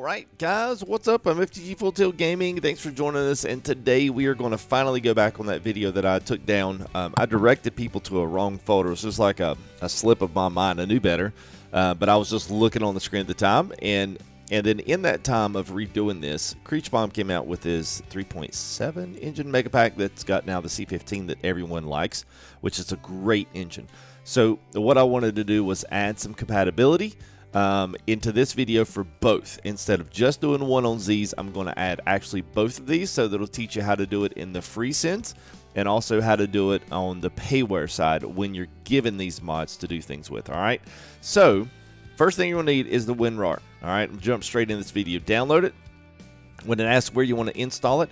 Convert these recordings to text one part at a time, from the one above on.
Alright guys, what's up? I'm FTG Full Tilt Gaming. Thanks for joining us, and today we are going to finally go back on that video that I took down. I directed people to a wrong folder. It was just like a slip of my mind. I knew better, but I was just looking on the screen at the time, and then in that time of redoing this, Kreichbaum came out with his 3.7 engine mega pack that's got now the C15 that everyone likes, which is a great engine. So what I wanted to do was add some compatibility into this video for both. Instead of just doing one on Z's, I'm going to add actually both of these, so that it'll teach you how to do it in the free sense and also how to do it on the payware side when you're given these mods to do things with. All right, so first thing you'll need is the WinRAR. All right, jump straight in this video. Download it. When it asks where you want to install it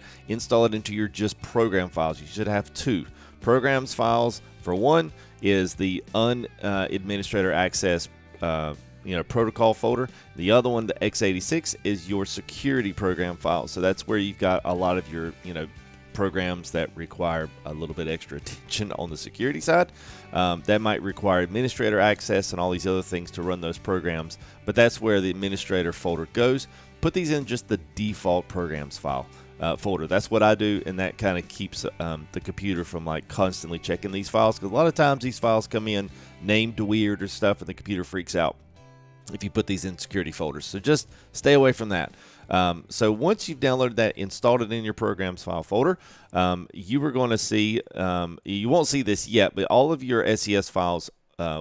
into your just program files. You should have two programs files. For one is the administrator access protocol folder. The other one, the x86, is your security program file. So that's where you've got a lot of your programs that require a little bit extra attention on the security side. That might require administrator access and all these other things to run those programs, but that's where the administrator folder goes. Put these in just the default programs file folder. That's what I do, and that kind of keeps the computer from like constantly checking these files, because a lot of times these files come in named weird or stuff and the computer freaks out if you put these in security folders. So just stay away from that. So once you've downloaded that, installed it in your programs file folder, you are going to see, you won't see this yet, but all of your SES files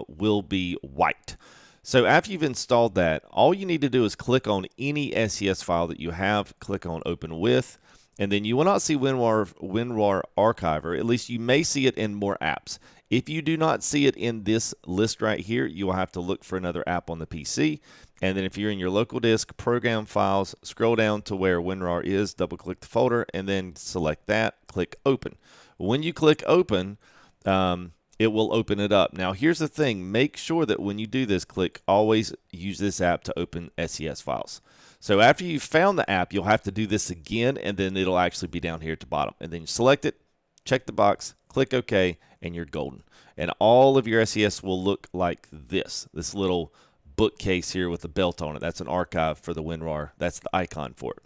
will be white. So after you've installed that, all you need to do is click on any SES file that you have, click on Open With, and then you will not see WinRAR Archive, or at least you may see it in more apps. If you do not see it in this list right here, you will have to look for another app on the PC. And then if you're in your local disk, program files, scroll down to where WinRAR is, double click the folder, and then select that, click open. When you click open, it will open it up. Now here's the thing, make sure that when you do this, always use this app to open SES files. So after you've found the app, you'll have to do this again, and then it'll actually be down here at the bottom. And then you select it, check the box, click OK, and you're golden. And all of your SES will look like this little bookcase here with a belt on it. That's an archive for the WinRAR. That's the icon for it.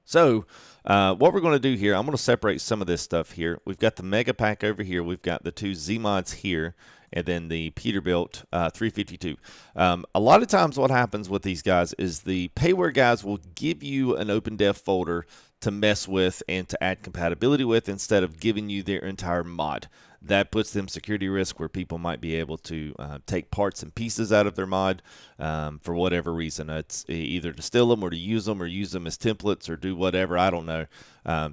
So what we're going to do here, I'm going to separate some of this stuff here. We've got the Mega Pack over here. We've got the two Zeemods here, and then the Peterbilt 352. A lot of times what happens with these guys is the payware guys will give you an OpenDef folder to mess with and to add compatibility with instead of giving you their entire mod. That puts them security risk where people might be able to take parts and pieces out of their mod for whatever reason. It's either to steal them or to use them as templates or do whatever. I don't know.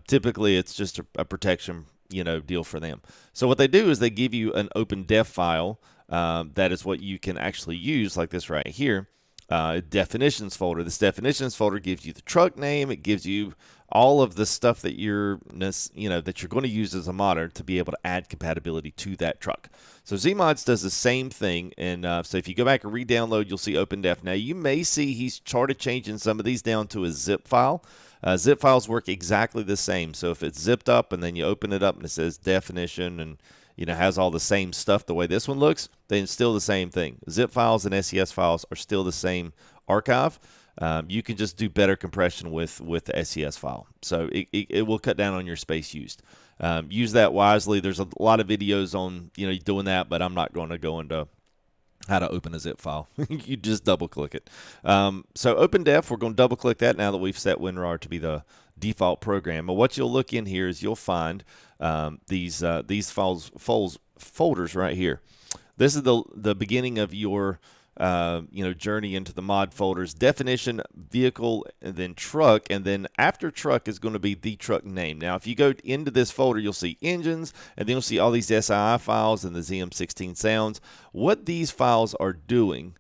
Typically, it's just a protection deal for them. So what they do is they give you an OpenDef file that is what you can actually use, like this right here. Definitions folder. This definitions folder gives you the truck name. It gives you all of the stuff that you're going to use as a modder to be able to add compatibility to that truck. So Zeemods does the same thing, and so if you go back and re-download, you'll see OpenDef. Now you may see he's started changing some of these down to a zip file. Zip files work exactly the same. So if it's zipped up and then you open it up and it says definition and has all the same stuff the way this one looks, then it's still the same thing. Zip files and SES files are still the same archive. You can just do better compression with the SES file. So it will cut down on your space used. Use that wisely. There's a lot of videos on doing that, but I'm not going to go into how to open a zip file. You just double click it. So OpenDef, we're going to double click that now that we've set WinRAR to be the default program. But what you'll look in here is you'll find these folders right here. This is the beginning of your journey into the mod folders. Definition, vehicle, and then truck, and then after truck is going to be the truck name. Now if you go into this folder, you'll see engines, and then you'll see all these SII files and the ZM16 sounds. What these files are doing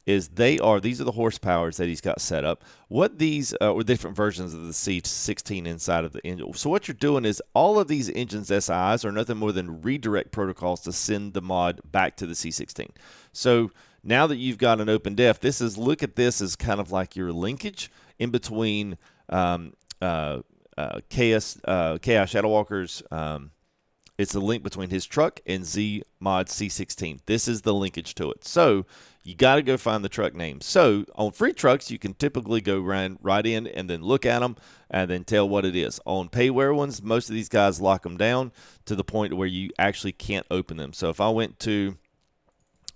is these are the horsepowers that he's got set up. What these or different versions of the C16 inside of the engine. So what you're doing is all of these engines SIs are nothing more than redirect protocols to send the mod back to the C16. So now that you've got an OpenDef, look at this as kind of like your linkage in between Chaos Shadowwalker's It's the link between his truck and Zeemods C16. This is the linkage to it. So you got to go find the truck name. So on free trucks, you can typically go right in and then look at them and then tell what it is. On payware ones, most of these guys lock them down to the point where you actually can't open them. So if I went to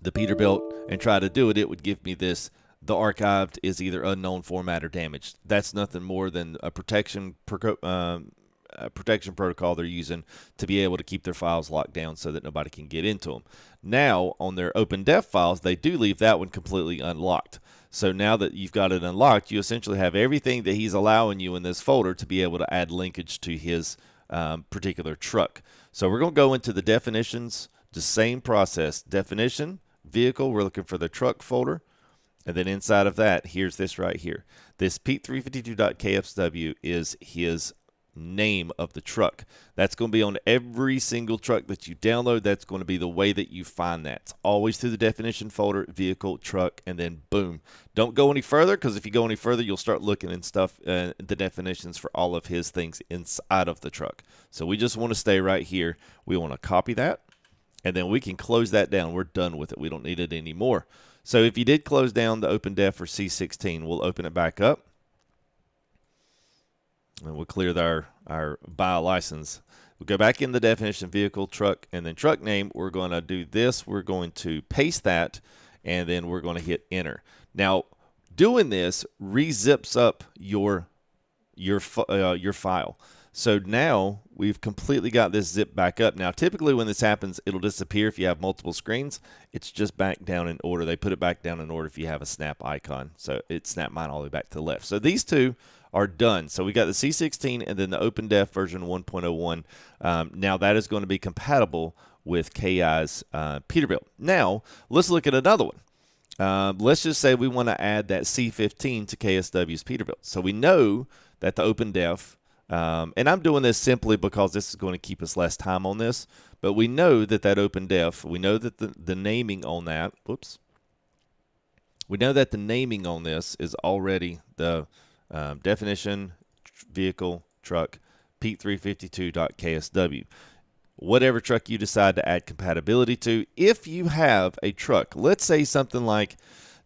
the Peterbilt and tried to do it, it would give me this: the archived is either unknown format or damaged. That's nothing more than a protection protocol they're using to be able to keep their files locked down so that nobody can get into them. Now, on their OpenDef files, they do leave that one completely unlocked. So now that you've got it unlocked, you essentially have everything that he's allowing you in this folder to be able to add linkage to his particular truck. So we're going to go into the definitions, the same process. Definition, vehicle, we're looking for the truck folder. And then inside of that, here's this right here. This Pete352.ksw is his name of the truck. That's going to be on every single truck that you download. That's going to be the way that you find that. It's always through the definition folder, vehicle, truck, and then boom. Don't go any further, because if you go any further, you'll start looking in stuff, the definitions for all of his things inside of the truck. So we just want to stay right here. We want to copy that, and then we can close that down. We're done with it. We don't need it anymore. So if you did close down the OpenDef for C16, we'll open it back up. And we'll clear our bio license. We'll go back in the definition, vehicle, truck, and then truck name. We're going to do this. We're going to paste that, and then we're going to hit enter. Now, doing this re-zips up your file. So now we've completely got this zip back up. Now, typically when this happens, it'll disappear if you have multiple screens. It's just back down in order. They put it back down in order if you have a snap icon. So it snapped mine all the way back to the left. So these two are done. So we got the C16 and then the OpenDef version 1.01. Now that is going to be compatible with KI's Peterbilt. Now let's look at another one. Let's just say we want to add that C15 to KSW's Peterbilt. So we know that the OpenDef, and I'm doing this simply because this is going to keep us less time on this, but we know that OpenDef, we know that the naming on that, whoops, we know that the naming on this is already the definition, vehicle, truck, Pete352.ksw. Whatever truck you decide to add compatibility to. If you have a truck, let's say something like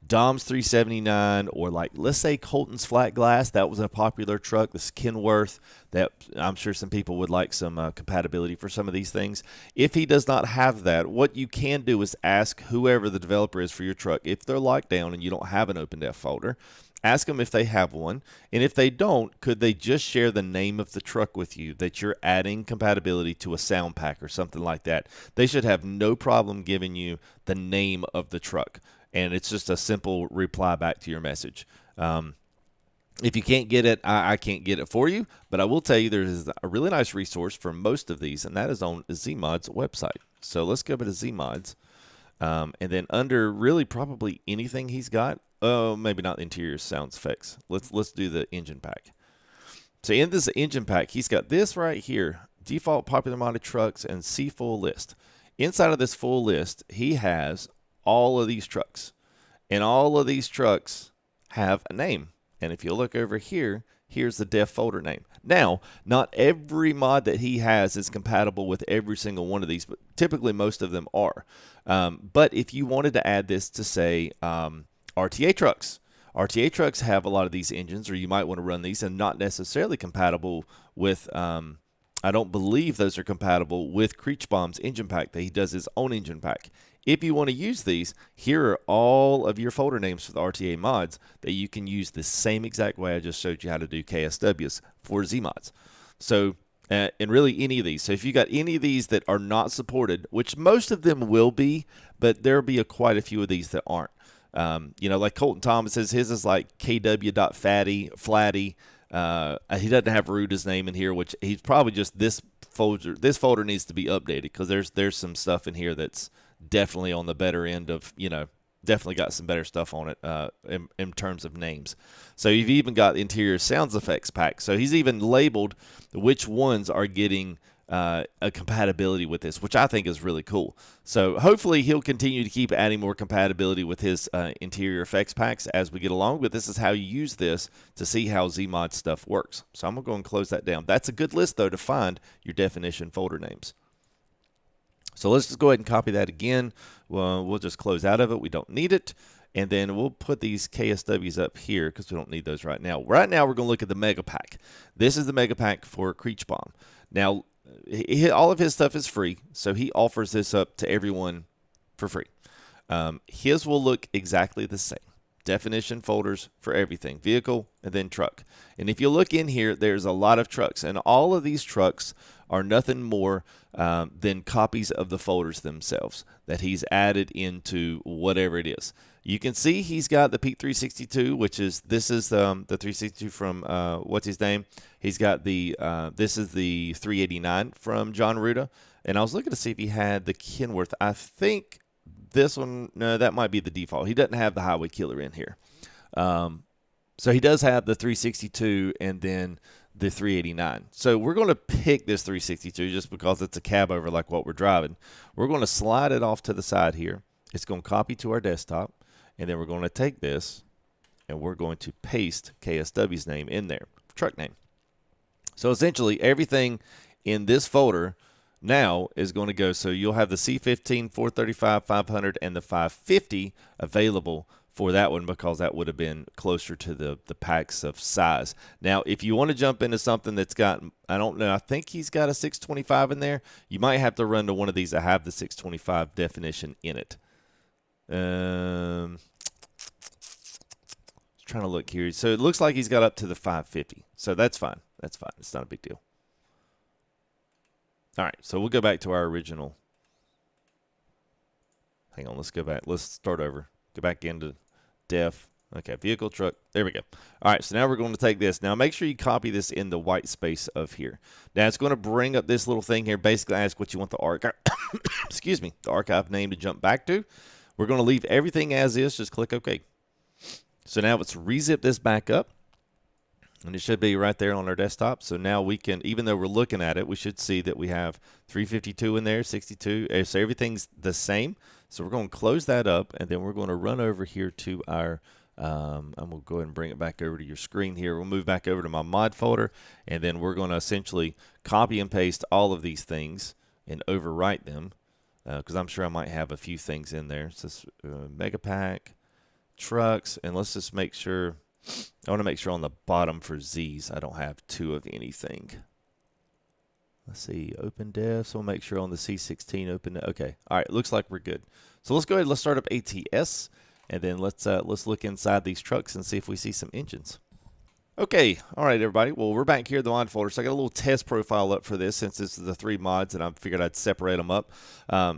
Dom's 379, or like, let's say Colton's Flat Glass. That was a popular truck. This Kenworth, that I'm sure some people would like some compatibility for some of these things. If he does not have that, what you can do is ask whoever the developer is for your truck. If they're locked down and you don't have an OpenDef folder, ask them if they have one. And if they don't, could they just share the name of the truck with you that you're adding compatibility to a sound pack or something like that? They should have no problem giving you the name of the truck. And it's just a simple reply back to your message. If you can't get it, I can't get it for you. But I will tell you there's a really nice resource for most of these, and that is on Zeemods' website. So let's go over to Zeemods. And then under really probably anything he's got, oh, maybe not interior sound effects. Let's do the engine pack. So in this engine pack, he's got this right here, default popular modded trucks and see full list. Inside of this full list, he has all of these trucks, and all of these trucks have a name. And if you look over here, here's the def folder name. Now, not every mod that he has is compatible with every single one of these, but typically most of them are. But if you wanted to add this to, say, RTA trucks have a lot of these engines, or you might want to run these, and not necessarily compatible with, I don't believe those are compatible with Kreichbaum's engine pack, that he does his own engine pack. If you want to use these, here are all of your folder names for the RTA mods that you can use the same exact way I just showed you how to do KSWs for Zeemods. So, and really any of these. So if you got any of these that are not supported, which most of them will be, but there'll be quite a few of these that aren't. You know, like Colton Thomas says his is like kw.fatty, flatty. He doesn't have Ruda's name in here, which he's probably just this folder. This folder needs to be updated because there's some stuff in here that's definitely on the better end of, you know, definitely got some better stuff on it in terms of names. So you've even got interior sounds effects pack. So he's even labeled which ones are getting a compatibility with this, which I think is really cool. So hopefully he'll continue to keep adding more compatibility with his interior effects packs as we get along, but this is how you use this to see how Zeemods stuff works. So I'm going to go and close that down. That's a good list, though, to find your definition folder names. So let's just go ahead and copy that again. We'll just close out of it. We don't need it. And then we'll put these KSWs up here because we don't need those right now. Right now, we're going to look at the Mega Pack. This is the Mega Pack for Kreichbaum. Now, all of his stuff is free, so he offers this up to everyone for free. His will look exactly the same. Definition folders for everything, vehicle and then truck. And if you look in here, there's a lot of trucks, and all of these trucks are nothing more than copies of the folders themselves that he's added into whatever it is. You can see he's got the Peak 362, which is the 362 from what's his name? He's got the this is the 389 from John Ruda, and I was looking to see if he had the Kenworth. I think this one, no, that might be the default. He doesn't have the Highway Killer in here, so he does have the 362 and then the 389. So we're going to pick this 362 just because it's a cab over like what we're driving. We're going to slide it off to the side here. It's going to copy to our desktop. And then we're going to take this and we're going to paste KSW's name in there, truck name. So essentially everything in this folder now is going to go. So you'll have the C15, 435, 500, and the 550 available for that one because that would have been closer to the packs of size. Now, if you want to jump into something that's got, I don't know, I think he's got a 625 in there. You might have to run to one of these that have the 625 definition in it. Trying to look here. So it looks like he's got up to the 550. So that's fine. That's fine. It's not a big deal. All right. So we'll go back to our original. Hang on. Let's go back. Let's start over. Go back into def. Okay. Vehicle, truck. There we go. All right. So now we're going to take this. Now make sure you copy this in the white space of here. Now it's going to bring up this little thing here. Basically ask what you want the archive, excuse me, the archive name to jump back to. We're going to leave everything as is. Just click OK. So now let's rezip this back up. And it should be right there on our desktop. So now we can, even though we're looking at it, we should see that we have 352 in there, 62. So everything's the same. So we're going to close that up. And then we're going to run over here to our, I'm going to go ahead and bring it back over to your screen here. We'll move back over to my mod folder. And then we're going to essentially copy and paste all of these things and overwrite them. Because I'm sure I might have a few things in there. So Mega Pack, trucks, and let's just make sure. I want to make sure on the bottom for Z's I don't have two of anything. Let's see, open def. So we'll make sure on the C16 open. Okay, all right. Looks like we're good. So let's go ahead. Let's start up ATS, and then let's look inside these trucks and see if we see some engines. Okay, all right, everybody. Well, we're back here in the mod folder. So I got a little test profile up for this since this is the 3 mods, and I figured I'd separate them up.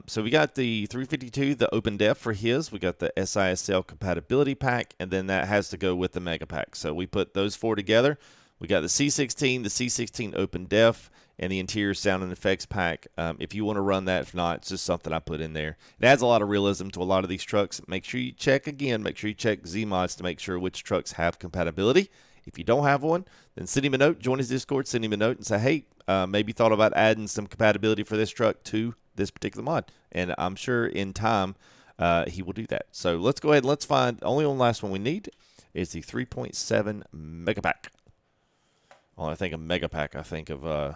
So we got the 352, the open def for his. We got the SISL compatibility pack, and then that has to go with the mega pack. So we put those 4 together. We got the C16 open def, and the interior sound and effects pack. If you want to run that, if not, it's just something I put in there. It adds a lot of realism to a lot of these trucks. Make sure you check again. Make sure you check Zeemods to make sure which trucks have compatibility. If you don't have one, then send him a note, join his Discord, send him a note and say, hey, maybe thought about adding some compatibility for this truck to this particular mod. And I'm sure in time he will do that. So let's go ahead and let's find, only one last one we need is the 3.7 Mega Pack. When I think of Mega Pack, I think of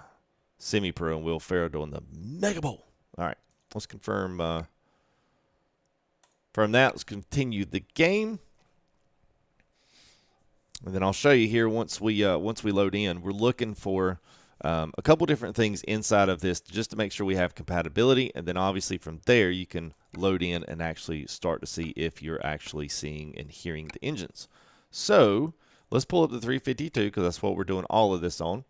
Semi-Pro and Will Ferrell doing the Mega Bowl. All right, let's confirm from that. Let's continue the game. And then I'll show you here once we load in. We're looking for a couple different things inside of this just to make sure we have compatibility. And then obviously from there you can load in and actually start to see if you're actually seeing and hearing the engines. So let's pull up the 352 because that's what we're doing all of this on.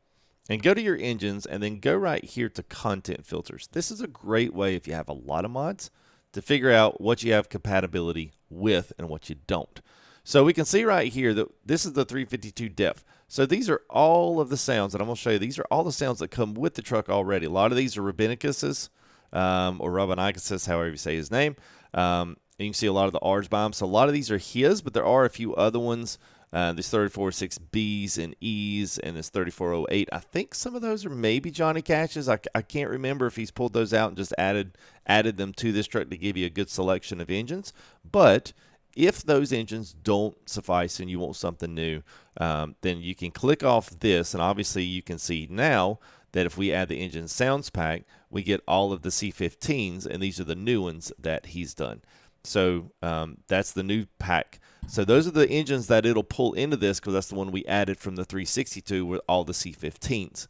And go to your engines and then go right here to content filters. This is a great way if you have a lot of mods to figure out what you have compatibility with and what you don't. So we can see right here that this is the 352 def. So these are all of the sounds that I'm going to show you. These are all the sounds that come with the truck already. A lot of these are Rabbinicus's or Rabbinicus's, however you say his name. And you can see a lot of the R's by him. So a lot of these are his, but there are a few other ones. There's 3406Bs and E's, and this 3408. I think some of those are maybe Johnny Cash's. I can't remember if he's pulled those out and just added them to this truck to give you a good selection of engines. But if those engines don't suffice and you want something new, then you can click off this, and obviously you can see now that if we add the engine sounds pack, we get all of the C15s, and these are the new ones that he's done. So that's the new pack. So those are the engines that it'll pull into this, because that's the one we added from the 362 with all the C15s.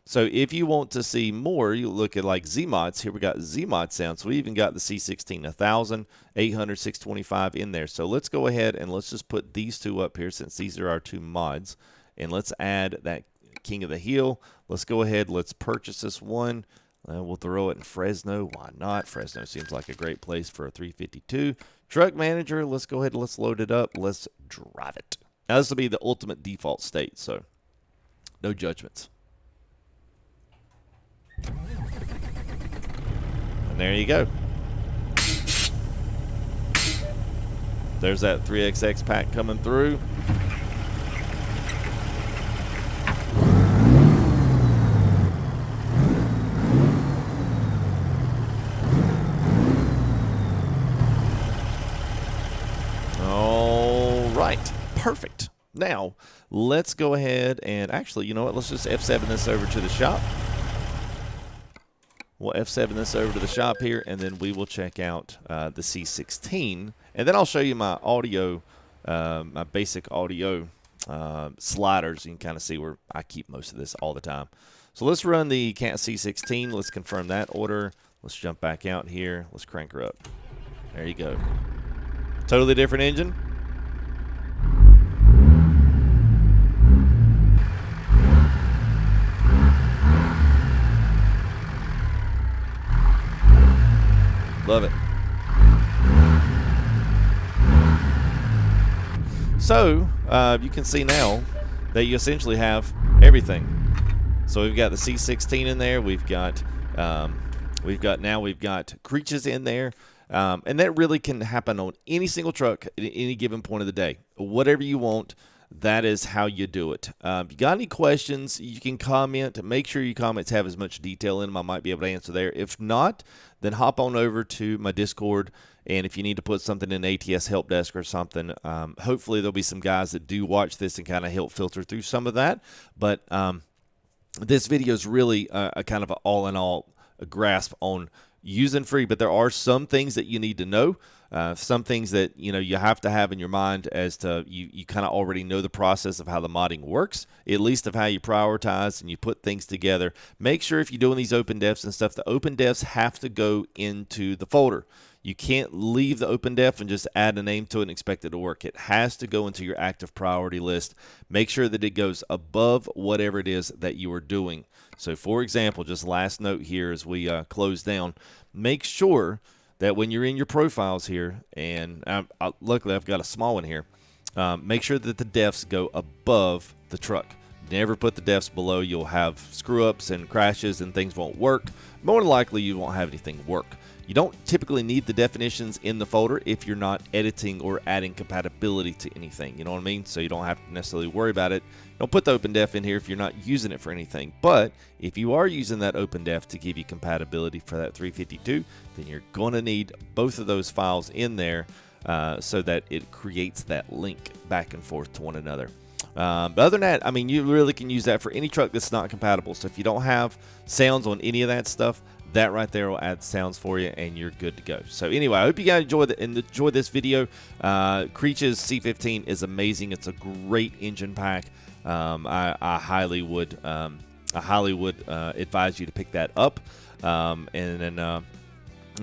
So if you want to see more, you look at like Zeemods. Here we got Zeemod sound. So we even got the C16 1000, 800, 625 in there. So let's go ahead and let's just put these two up here, since these are our two mods. And let's add that King of the Hill. Let's go ahead. Let's purchase this one. We'll throw it in Fresno. Why not? Fresno seems like a great place for a 352. Truck Manager. Let's go ahead and let's load it up. Let's drive it. Now this will be the ultimate default state, so no judgments. And there you go. There's that 3XX pack coming through. All right, perfect. Now, let's go ahead and actually, you know what? Let's just F7 this over to the shop. We'll F7 this over to the shop here, and then we will check out the C16. And then I'll show you my audio, my basic audio sliders. You can kind of see where I keep most of this all the time. So let's run the C16. Let's confirm that order. Let's jump back out here. Let's crank her up. There you go. Totally different engine. Love it. So you can see now that you essentially have everything. So we've got the C16 in there. We've got Kreichbaum in there, and that really can happen on any single truck at any given point of the day. Whatever you want, that is how you do it. If you got any questions, you can comment. Make sure your comments have as much detail in them. I might be able to answer there. If not, then hop on over to my Discord, and if you need to put something in ATS help desk or something, hopefully there'll be some guys that do watch this and kind of help filter through some of that. But this video is really a kind of an all-in-all grasp on using free, but there are some things that you need to know. Some things that you have to have in your mind as to you kind of already know the process of how the modding works, at least of how you prioritize and you put things together. Make sure if you're doing these open defs and stuff, the open defs have to go into the folder. You can't leave the open def and just add a name to it and expect it to work. It has to go into your active priority list. Make sure that it goes above whatever it is that you are doing. So for example, just last note here as we close down, make sure that when you're in your profiles here, and luckily I've got a small one here, make sure that the defs go above the truck. Never put the defs below. You'll have screw-ups and crashes and things won't work. More than likely you won't have anything work. You don't typically need the definitions in the folder if you're not editing or adding compatibility to anything. You know what I mean? So you don't have to necessarily worry about it. Don't put the open def in here if you're not using it for anything. But if you are using that open def to give you compatibility for that 352, then you're going to need both of those files in there so that it creates that link back and forth to one another. But other than that, I mean, you really can use that for any truck that's not compatible. So if you don't have sounds on any of that stuff, that right there will add sounds for you, and you're good to go. So anyway, I hope you guys enjoy this video. Kreichbaum's C15 is amazing. It's a great engine pack. I highly would advise you to pick that up. And then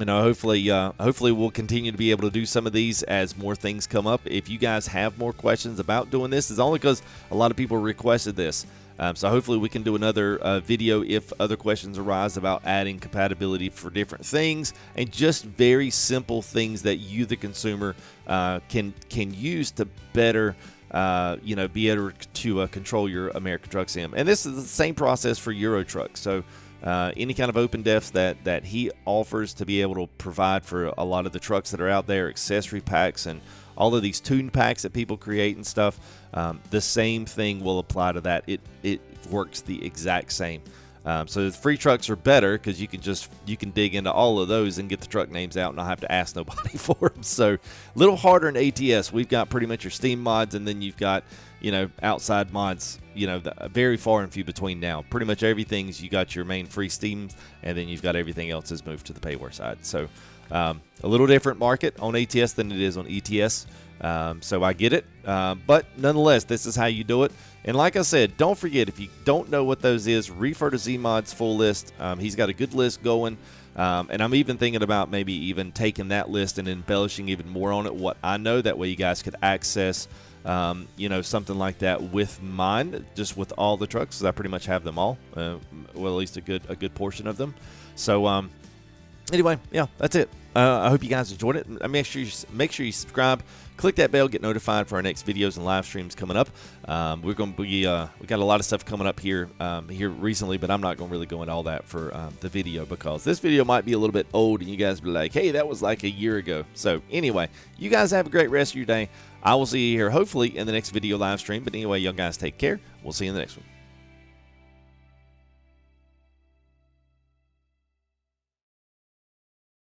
hopefully we'll continue to be able to do some of these as more things come up. If you guys have more questions about doing this, it's only because a lot of people requested this. So hopefully we can do another video if other questions arise about adding compatibility for different things and just very simple things that you, the consumer, can use to better be able to control your American Truck Sim. And this is the same process for Euro Truck. So any kind of open defs that he offers to be able to provide for a lot of the trucks that are out there, accessory packs and all of these tune packs that people create and stuff, the same thing will apply to that. It works the exact same. So the free trucks are better because you can dig into all of those and get the truck names out and not have to ask nobody for them. So a little harder in ATS. We've got pretty much your Steam mods, and then you've got, you know, outside mods, you know, very far and few between now. Pretty much everything's, you got your main free Steam, and then you've got everything else has moved to the payware side. So a little different market on ATS than it is on ETS. So I get it, but nonetheless, this is how you do it. And like I said, don't forget, if you don't know what those is, refer to Zeemods' full list. He's got a good list going, and I'm even thinking about maybe even taking that list and embellishing even more on it, what I know. That way you guys could access, you know, something like that with mine, just with all the trucks, because I pretty much have them all, well, at least a good portion of them. So anyway, yeah, that's it. I hope you guys enjoyed it. Make sure you subscribe, click that bell, get notified for our next videos and live streams coming up. We're going to be we got a lot of stuff coming up here recently, but I'm not going to really go into all that for the video, because this video might be a little bit old and you guys be like, hey, that was like a year ago. So anyway, you guys have a great rest of your day. I will see you here hopefully in the next video live stream. But anyway, y'all guys take care. We'll see you in the next one.